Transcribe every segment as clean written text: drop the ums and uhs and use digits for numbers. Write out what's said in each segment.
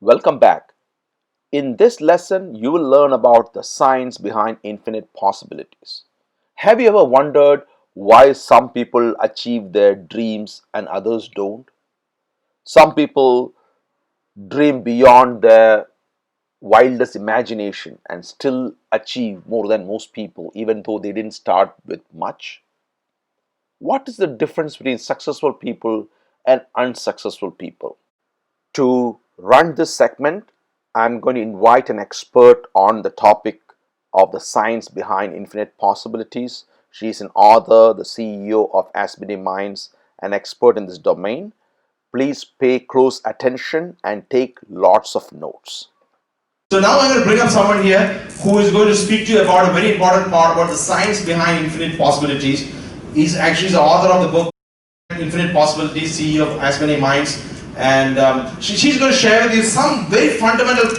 Welcome back. In this lesson, you will learn about the science behind infinite possibilities. Have you ever wondered why some people achieve their dreams and others don't? Some people dream beyond their wildest imagination and still achieve more than most people, even though they didn't start with much. What is the difference between successful people and unsuccessful people? To run this segment, I'm going to invite an expert on the topic of the science behind infinite possibilities. She is an author, the CEO of As Many Minds, an expert in this domain. Please pay close attention and take lots of notes. So now I'm going to bring up someone here who is going to speak to you about a very important part about the science behind infinite possibilities. He's actually the author of the book Infinite Possibilities, CEO of As Many Minds, and she's going to share with you some very fundamental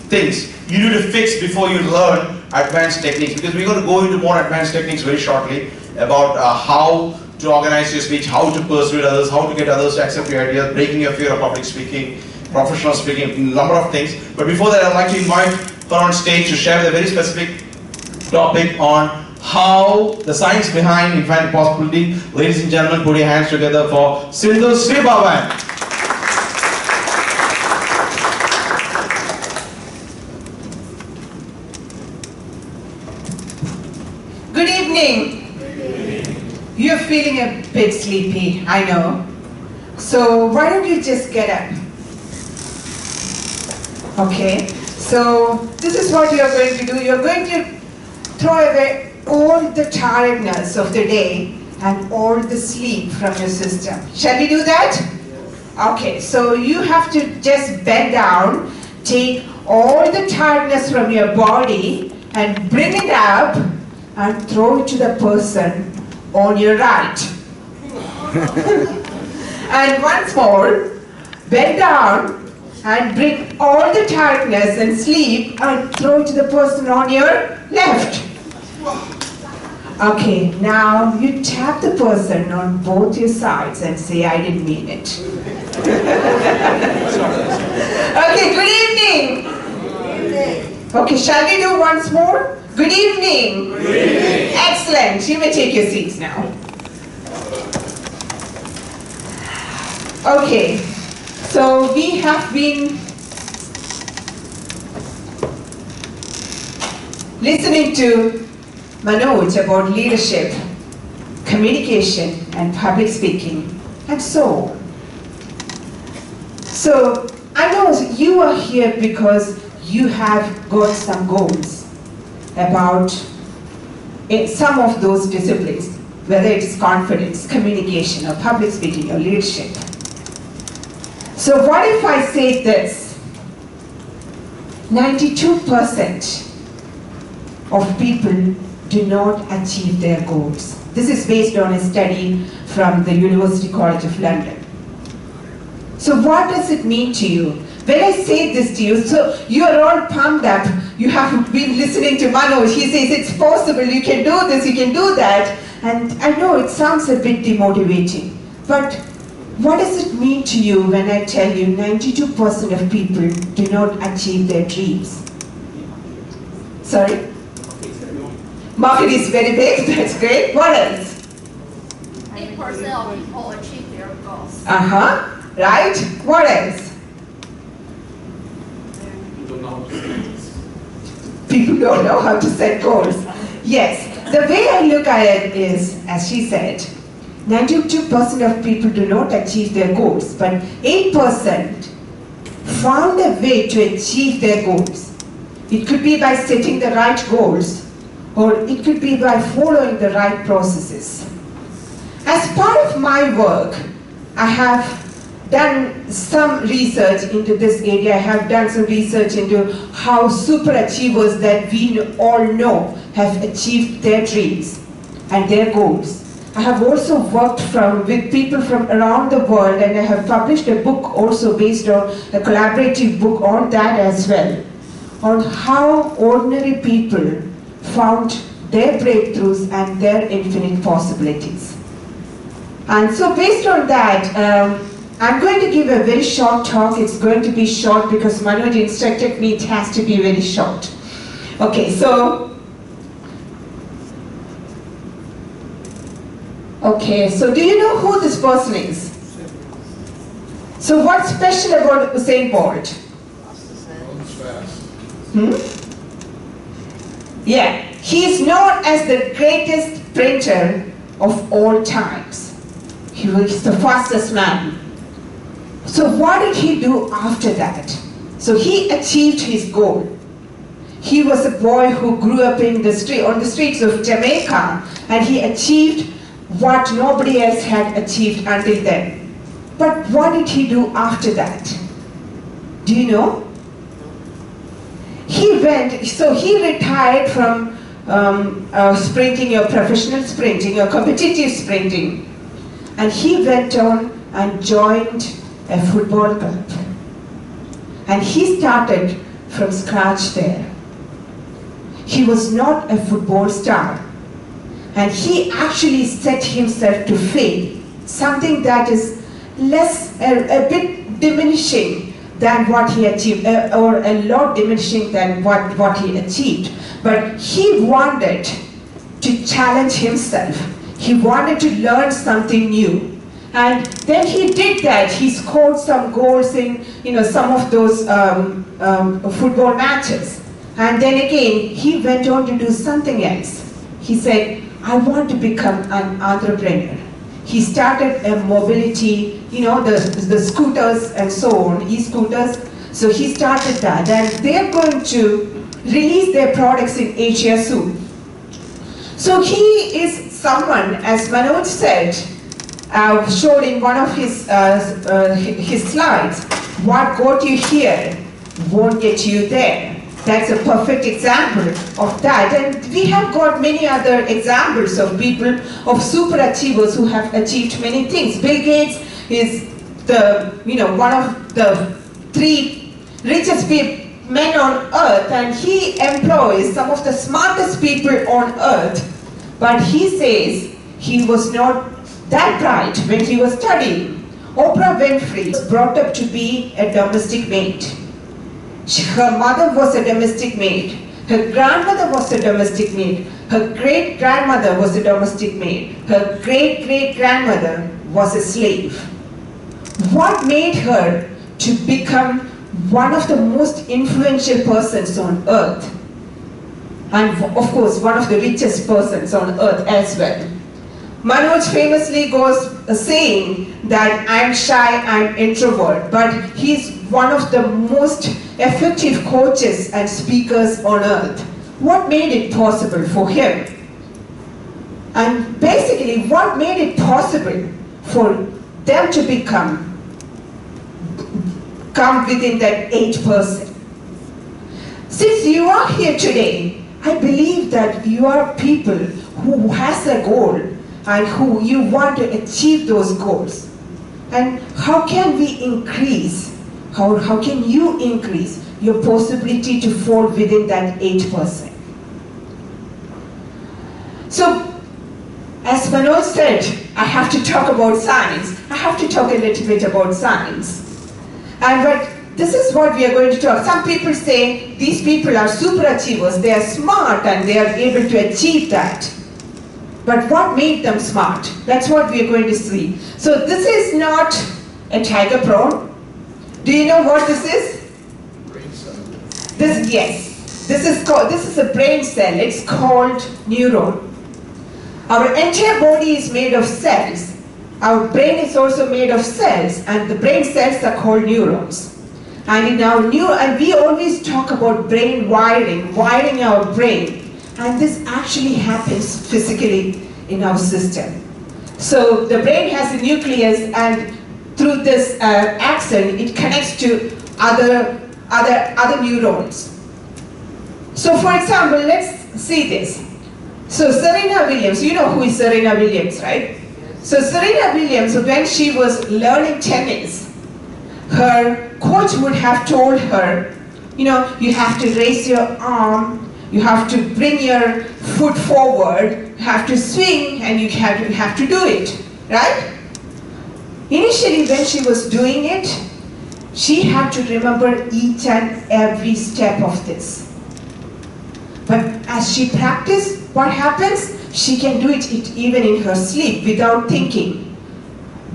things you need to fix before you learn advanced techniques, because we're going to go into more advanced techniques very shortly about how to organize your speech, how to persuade others, how to get others to accept your ideas, breaking your fear of public speaking, professional speaking, a number of things. But before that, I'd like to invite her on stage to share the very specific topic on how the science behind infinite possibility. Ladies and gentlemen, put your hands together for Sindu Sreebhavan. Good evening. You're feeling a bit sleepy, I know. So why don't you just get up? Okay, so this is what you're going to do. You're going to throw away all the tiredness of the day and all the sleep from your system. Shall we do that? Okay, so you have to just bend down, take all the tiredness from your body and bring it up and throw it to the person on your right. And once more, bend down and bring all the tiredness and sleep and throw it to the person on your left. Okay, now you tap the person on both your sides and say, I didn't mean it. Okay, good evening. Okay, shall we do once more? Good evening. Good evening. Excellent. You may take your seats now. Okay, so we have been listening to Manoj about leadership, communication, and public speaking, and so on. So I know you are here because you have got some goals about some of those disciplines, whether it is confidence, communication, or public speaking, or leadership. So what if I say this? 92% of people do not achieve their goals. This is based on a study from the University College of London. So what does it mean to you? When I say this to you, so you are all pumped up. You have been listening to Manoj. He says it's possible, you can do this, you can do that. And I know it sounds a bit demotivating, but what does it mean to you when I tell you 92% of people do not achieve their dreams? Sorry? Market is very big, that's great. What else? 8% of people achieve their goals. Right? What else? People don't know how to set goals. Yes, the way I look at it is, as she said, 92% of people do not achieve their goals, but 8% found a way to achieve their goals. It could be by setting the right goals, or it could be by following the right processes. As part of my work, I have done some research into this area. I have done some research into how super achievers that we all know have achieved their dreams and their goals. I have also worked with people from around the world, and I have published a book also based on a collaborative book on that as well, on how ordinary people found their breakthroughs and their infinite possibilities. And so based on that, I'm going to give a very short talk. It's going to be short because Manoj instructed me it has to be very short. Okay, so do you know who this person is? So what's special about Usain Bolt? Yeah, he's known as the greatest sprinter of all times. He was the fastest man. So what did he do after that? So he achieved his goal. He was a boy who grew up on the streets of Jamaica, and he achieved what nobody else had achieved until then. But what did he do after that? Do you know? He retired from sprinting or professional sprinting or competitive sprinting, and he went on and joined a football club. And he started from scratch there. He was not a football star, and he actually set himself to fail, something that is a bit diminishing than what he achieved, or a lot diminishing than what he achieved. But he wanted to challenge himself. He wanted to learn something new. And then he did that. He scored some goals in some of those football matches. And then again, he went on to do something else. He said, I want to become an entrepreneur. He started a mobility, the scooters and so on, e-scooters. So he started that, and they're going to release their products in Asia soon. So he is someone, as Manoj said, showed in one of his slides, what got you here won't get you there. That's a perfect example of that. And we have got many other examples of people, of super achievers who have achieved many things. Bill Gates is one of the 3 richest men on earth, and he employs some of the smartest people on earth. But he says he was not that bright when he was studying. Oprah Winfrey was brought up to be a domestic maid. Her mother was a domestic maid. Her grandmother was a domestic maid. Her great-grandmother was a domestic maid. Her great-great-grandmother was a slave. What made her to become one of the most influential persons on earth? And of course, one of the richest persons on earth as well. Manoj famously goes saying that I'm shy, I'm introvert, but he's one of the most effective coaches and speakers on earth. What made it possible for him? And basically, what made it possible for them to come within that 8%? Since you are here today, I believe that you are people who has a goal and who you want to achieve those goals. And how can we increase, how can you increase your possibility to fall within that 8%? So, as Manoj said, I have to talk about science. I have to talk a little bit about science. But this is what we are going to talk. Some people say these people are super achievers. They are smart and they are able to achieve that. But what made them smart? That's what we are going to see. So this is not a tiger prawn. Do you know what this is? Brain cell. This is a brain cell. It's called neuron. Our entire body is made of cells. Our brain is also made of cells, and the brain cells are called neurons. And we always talk about brain wiring our brain. And this actually happens physically in our system. So the brain has a nucleus, and through this axon, it connects to other neurons. So for example, let's see this. So Serena Williams, you know who is Serena Williams, right? So Serena Williams, when she was learning tennis, her coach would have told her, you have to raise your arm, you have to bring your foot forward, you have to swing, and you have to do it, right? Initially, when she was doing it, she had to remember each and every step of this. But as she practiced, what happens? She can do it even in her sleep without thinking.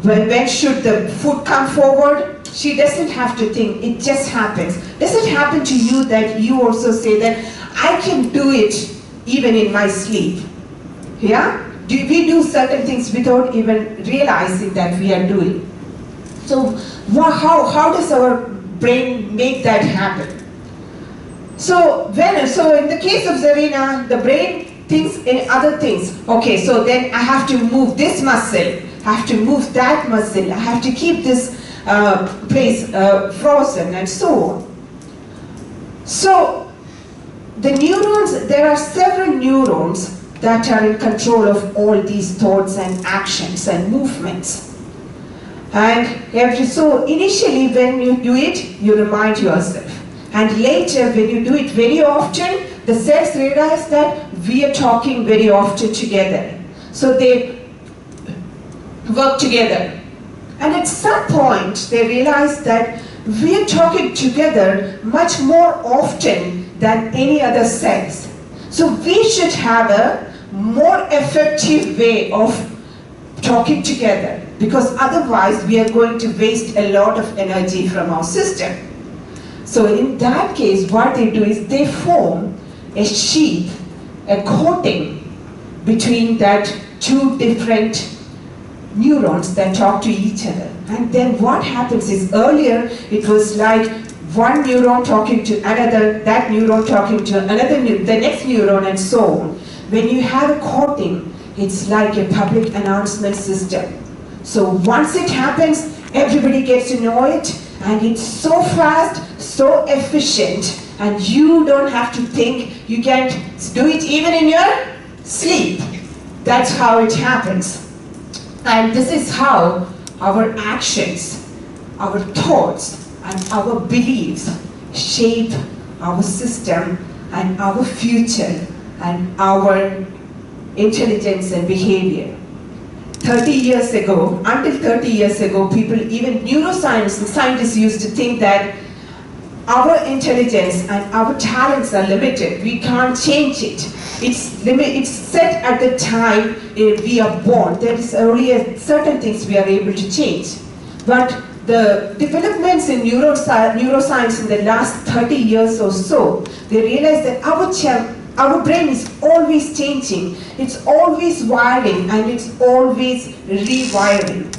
When should the food come forward? She doesn't have to think, it just happens. Does it happen to you that you also say that, I can do it even in my sleep? Yeah? We do certain things without even realizing that we are doing. So how does our brain make that happen? So in the case of Zarina, the brain thinks in other things. Okay, so then I have to move this muscle, I have to move that muscle, I have to keep this place frozen, and so on. So the neurons, there are several neurons that are in control of all these thoughts and actions and movements. And so initially when you do it, you remind yourself. And later when you do it very often, the cells realize that we are talking very often together. So they work together. And at some point they realize that we are talking together much more often than any other cells. So we should have a more effective way of talking together, because otherwise we are going to waste a lot of energy from our system. So in that case, what they do is they form a sheath, a coating between that two different neurons that talk to each other. And then what happens is, earlier it was like one neuron talking to another, that neuron talking to another, the next neuron, and so on. When you have a coating, it's like a public announcement system. So once it happens, everybody gets to know it, and it's so fast, so efficient, and you don't have to think. You can do it even in your sleep. That's how it happens. And this is how our actions, our thoughts, and our beliefs shape our system and our future and our intelligence and behavior. 30 years ago, until 30 years ago, people, even neuroscience and scientists used to think that our intelligence and our talents are limited. We can't change it. It's set at the time we are born. There is only certain things we are able to change. But the developments in neuroscience in the last 30 years or so, they realized that our brain is always changing. It's always wiring, and it's always rewiring.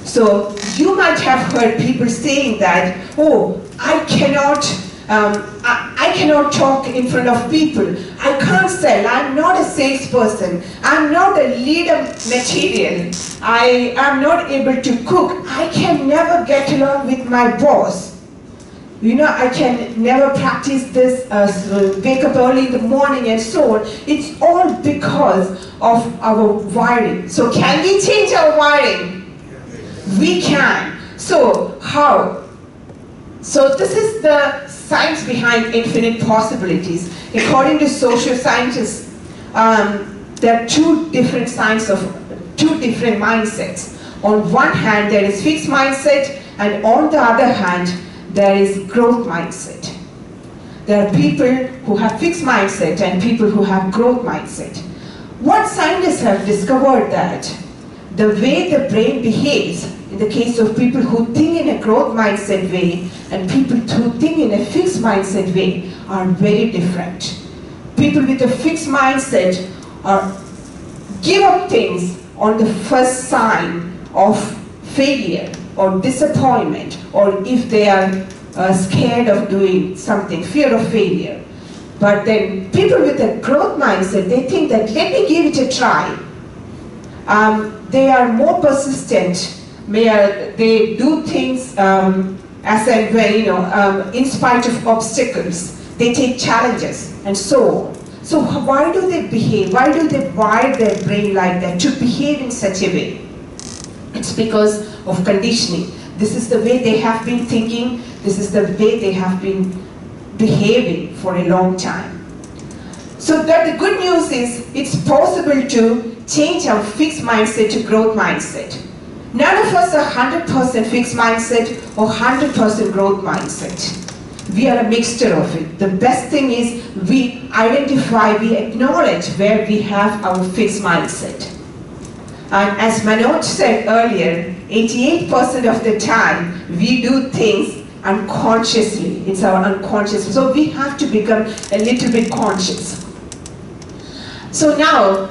So you might have heard people saying that, oh, I cannot talk in front of people. I can't sell. I'm not a salesperson. I'm not a leader material. I am not able to cook. I can never get along with my boss. You know, I can never practice this, wake up early in the morning and so on. It's all because of our wiring. So can we change our wiring? We can. So how? So this is the science behind infinite possibilities. According to social scientists, there are two different mindsets. On one hand, there is fixed mindset, and on the other hand, there is growth mindset. There are people who have fixed mindset and people who have growth mindset. What scientists have discovered that the way the brain behaves in the case of people who think in a growth mindset way and people who think in a fixed mindset way are very different. People with a fixed mindset give up things on the first sign of failure or disappointment, or if they are scared of doing something, fear of failure. But then people with a growth mindset, they think that let me give it a try. They are more persistent. They do things as and when, in spite of obstacles. They take challenges and so on. So why do they behave? Why do they wire their brain like that to behave in such a way? It's because of conditioning. This is the way they have been thinking. This is the way they have been behaving for a long time. So that the good news is it's possible to change our fixed mindset to growth mindset. None of us are 100% fixed mindset or 100% growth mindset. We are a mixture of it. The best thing is we identify, we acknowledge where we have our fixed mindset. And as Manoj said earlier, 88% of the time we do things unconsciously. It's our unconscious. So we have to become a little bit conscious. So now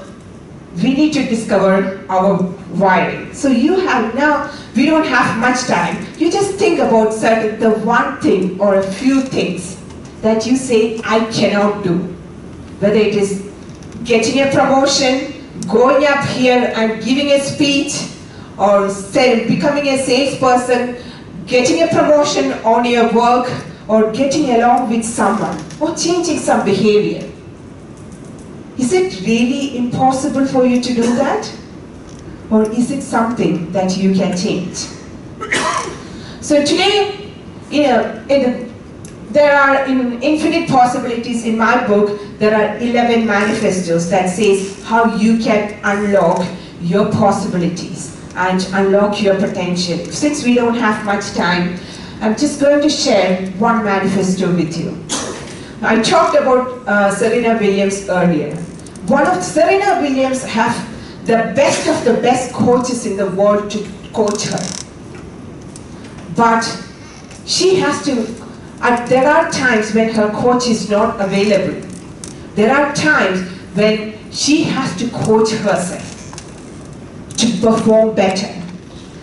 we need to discover our wiring. So you have now, we don't have much time. You just think about the one thing or a few things that you say, I cannot do. Whether it is getting a promotion, going up here and giving a speech, or becoming a salesperson, getting a promotion on your work, or getting along with someone, or changing some behavior. Is it really impossible for you to do that? Or is it something that you can change? So today, there are infinite possibilities in my book. There are 11 manifestos that says how you can unlock your possibilities and unlock your potential. Since we don't have much time, I'm just going to share one manifesto with you. I talked about Serena Williams earlier. Serena Williams have the best of the best coaches in the world to coach her. But she has to, there are times when her coach is not available. There are times when she has to coach herself to perform better.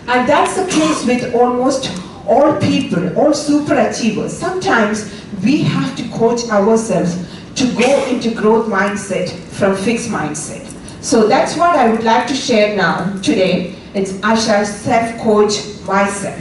And that's the case with almost all people, all super achievers. Sometimes we have to coach ourselves to go into growth mindset from fixed mindset. So that's what I would like to share now, today. I shall self-coach myself.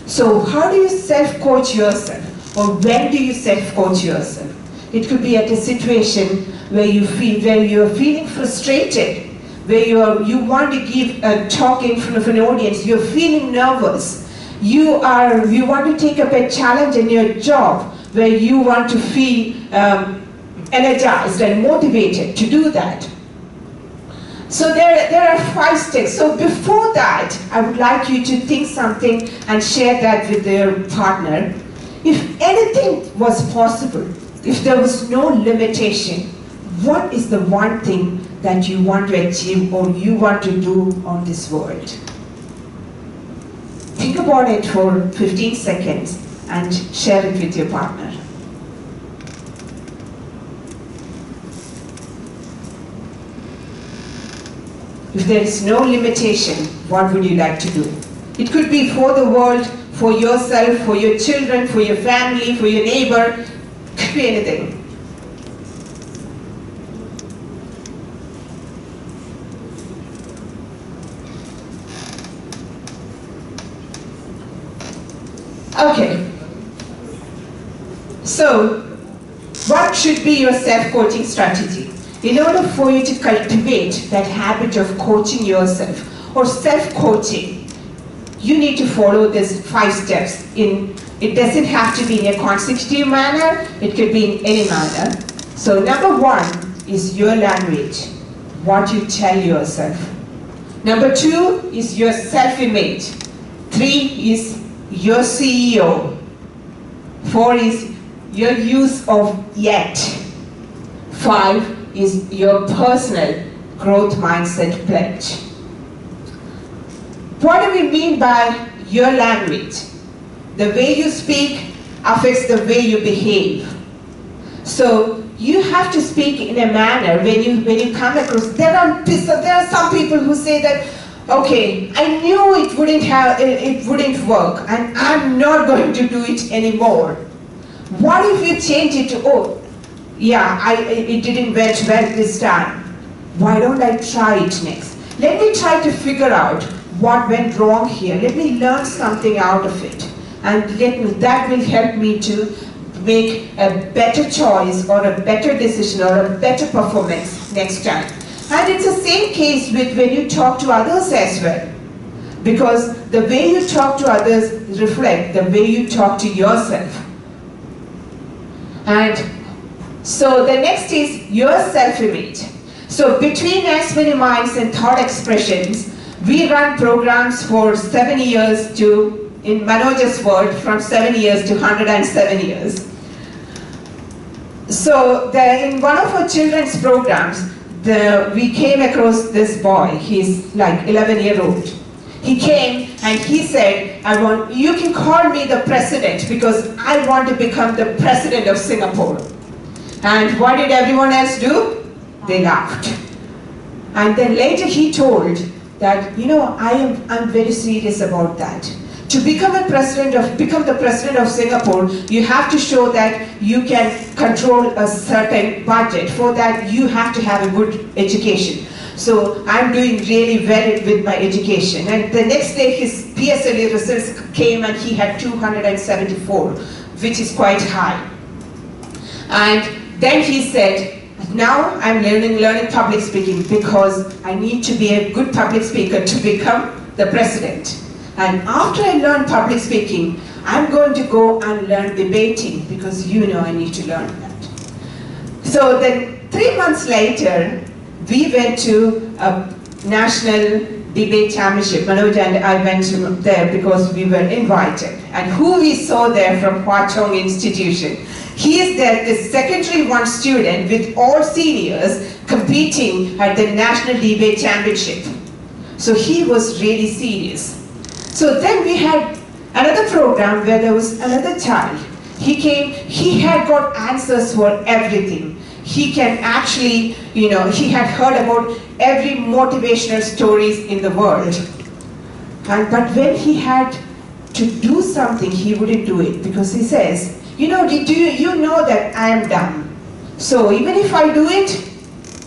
So how do you self-coach yourself? Or when do you self-coach yourself? It could be at a situation where you're feeling frustrated, where you want to give a talk in front of an audience, you're feeling nervous, you want to take up a challenge in your job, where you want to feel energized and motivated to do that. So there are 5 steps. So before that, I would like you to think something and share that with your partner. If anything was possible, if there was no limitation, what is the one thing that you want to achieve or you want to do on this world? Think about it for 15 seconds and share it with your partner. If there is no limitation, what would you like to do? It could be for the world, for yourself, for your children, for your family, for your neighbor. It could be anything. Okay. So, what should be your self-coaching strategy? In order for you to cultivate that habit of coaching yourself or self-coaching, you need to follow these 5 steps. It doesn't have to be in a consecutive manner, it could be in any manner. So number 1 is your language, what you tell yourself. Number 2 is your self-image. 3 is your CEO. 4 is your use of yet. 5 is your personal growth mindset pledge. What do we mean by your language? The way you speak affects the way you behave. So you have to speak in a manner when you come across. There are some people who say that, okay, I knew it wouldn't work, and I'm not going to do it anymore. What if you change it to, oh, yeah, it didn't went well this time. Why don't I try it next? Let me try to figure out what went wrong here. Let me learn something out of it. And that will help me to make a better choice or a better decision or a better performance next time. And it's the same case with when you talk to others as well. Because the way you talk to others reflect the way you talk to yourself. And so the next is your self-image. So between as many minds and thought expressions, We run programs for 7 years to, in Manoj's word, from 7 years to 107 years. So in one of our children's programs, we came across this boy. He's like 11-year-old. He came and he said, you can call me the president because I want to become the president of Singapore. And what did everyone else do? They laughed. And then later he told that, I'm very serious about that. To become the president of Singapore, you have to show that you can control a certain budget. For that, you have to have a good education. So I'm doing really well with my education. And the next day, his PSLE results came and he had 274, which is quite high. And then he said, now I'm learning public speaking because I need to be a good public speaker to become the president. And after I learn public speaking, I'm going to go and learn debating because I need to learn that. So then 3 months later, we went to a national debate championship. Manoj and I went there because we were invited. And who we saw there from Hwa Chong Institution, he is there, the secondary 1 student with all seniors competing at the national debate championship. So he was really serious. So then we had another program where there was another child. He came, he had got answers for everything. He can actually, he had heard about every motivational stories in the world. But when he had to do something, he wouldn't do it because he says, you know that I am dumb. So even if I do it,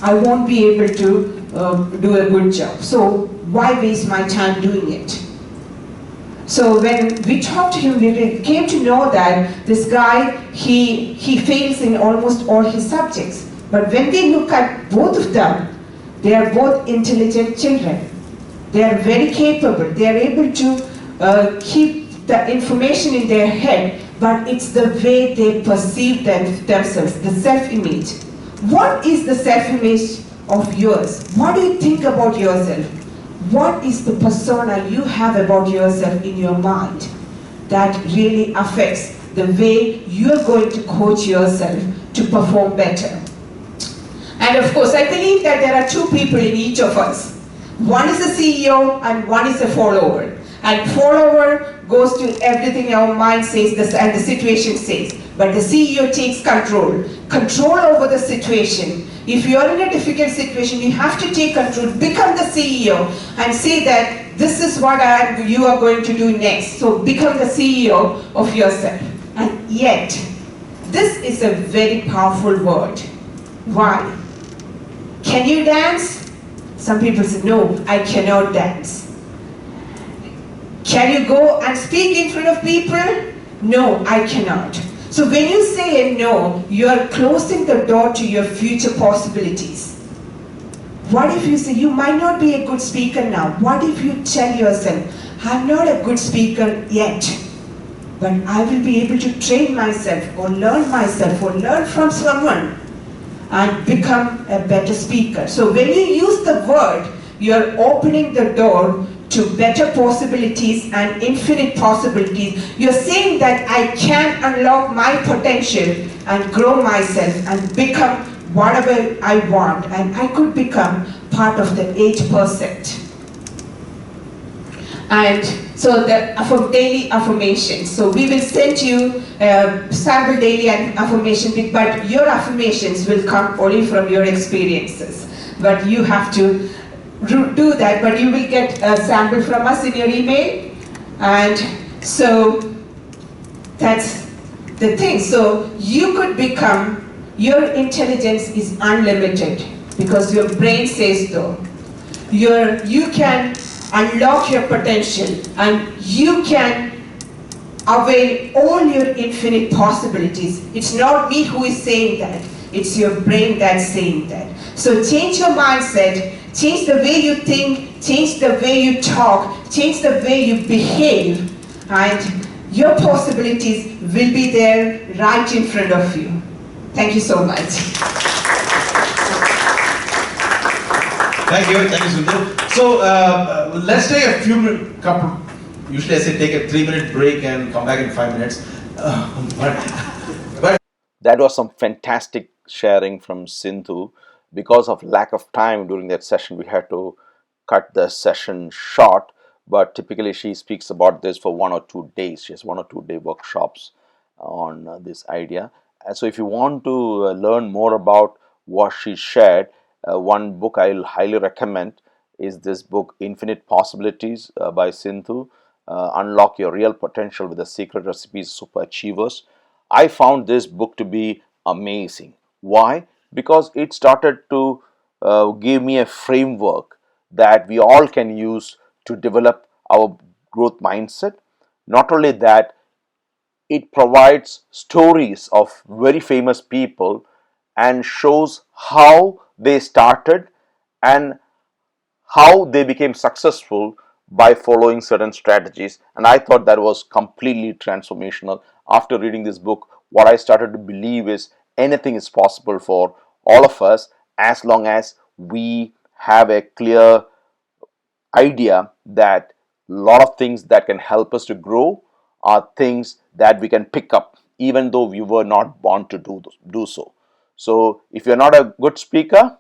I won't be able to do a good job. So why waste my time doing it? So when we talked to him, we came to know that this guy, he fails in almost all his subjects. But when they look at both of them, they are both intelligent children. They are very capable. They are able to keep the information in their head, but it's the way they perceive themselves, the self-image. What is the self-image of yours? What do you think about yourself? What is the persona you have about yourself in your mind that really affects the way you're going to coach yourself to perform better? And of course, I believe that there are 2 people in each of us. One is a CEO and one is a follower. And follower goes to everything our mind says and the situation says. But the CEO takes control over the situation. If you are in a difficult situation, you have to take control, become the CEO and say that this is what you are going to do next. So become the CEO of yourself. And yet, this is a very powerful word. Why? Can you dance? Some people say, no, I cannot dance. Can you go and speak in front of people? No, I cannot. So when you say a no, you are closing the door to your future possibilities. What if you say, you might not be a good speaker now? What if you tell yourself, I'm not a good speaker yet, but I will be able to train myself or learn from someone and become a better speaker. So when you use the word, you're opening the door to better possibilities and infinite possibilities. You're saying that I can unlock my potential and grow myself and become whatever I want, and I could become part of the 8%. And so the daily affirmations. So we will send you sample daily affirmation, but your affirmations will come only from your experiences. But you have to do that, but you will get a sample from us in your email. And so that's the thing. So you could become, your intelligence is unlimited because your brain says so. You can unlock your potential and you can avail all your infinite possibilities. It's not me who is saying that, it's your brain that's saying that. So change your mindset, change the way you think, change the way you talk, change the way you behave, and your possibilities will be there right in front of you. Thank you so much. Thank you, Sindu. So let's take a couple. Usually I say take a 3-minute break and come back in 5 minutes. But That was some fantastic sharing from Sindhu. Because of lack of time during that session, we had to cut the session short. But typically, she speaks about this for 1 or 2 days. She has 1 or 2 day workshops on this idea. And so, if you want to learn more about what she shared, one book I'll highly recommend is this book, Infinite Possibilities by Sindhu. Unlock Your Real Potential with the Secret Recipes of Super Achievers. I found this book to be amazing. Why? Because it started to give me a framework that we all can use to develop our growth mindset. Not only that, it provides stories of very famous people and shows how they started and how they became successful by following certain strategies. And I thought that was completely transformational. After reading this book, what I started to believe is anything is possible for all of us as long as we have a clear idea that a lot of things that can help us to grow are things that we can pick up even though we were not born to do so. So if you're not a good speaker,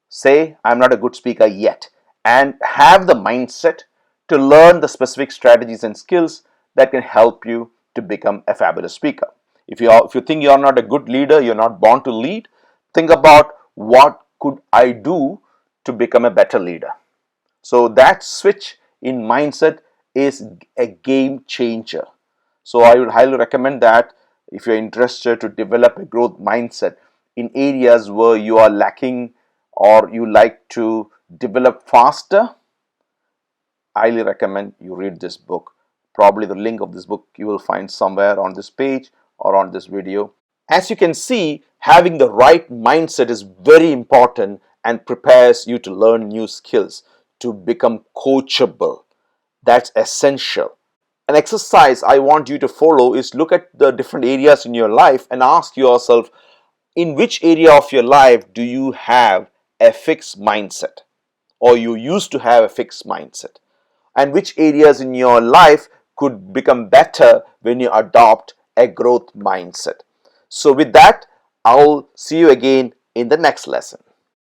say, I'm not a good speaker yet, and have the mindset to learn the specific strategies and skills that can help you to become a fabulous speaker. If you think you're not a good leader, you're not born to lead, think about what could I do to become a better leader. So that switch in mindset is a game changer. So I would highly recommend that if you're interested to develop a growth mindset in areas where you are lacking or you like to develop faster, I highly recommend you read this book. Probably the link of this book you will find somewhere on this page or on this video. As you can see, having the right mindset is very important and prepares you to learn new skills, to become coachable. That's essential. An exercise I want you to follow is look at the different areas in your life and ask yourself, in which area of your life do you have a fixed mindset, or you used to have a fixed mindset, and which areas in your life could become better when you adopt a growth mindset. So with that, I'll see you again in the next lesson.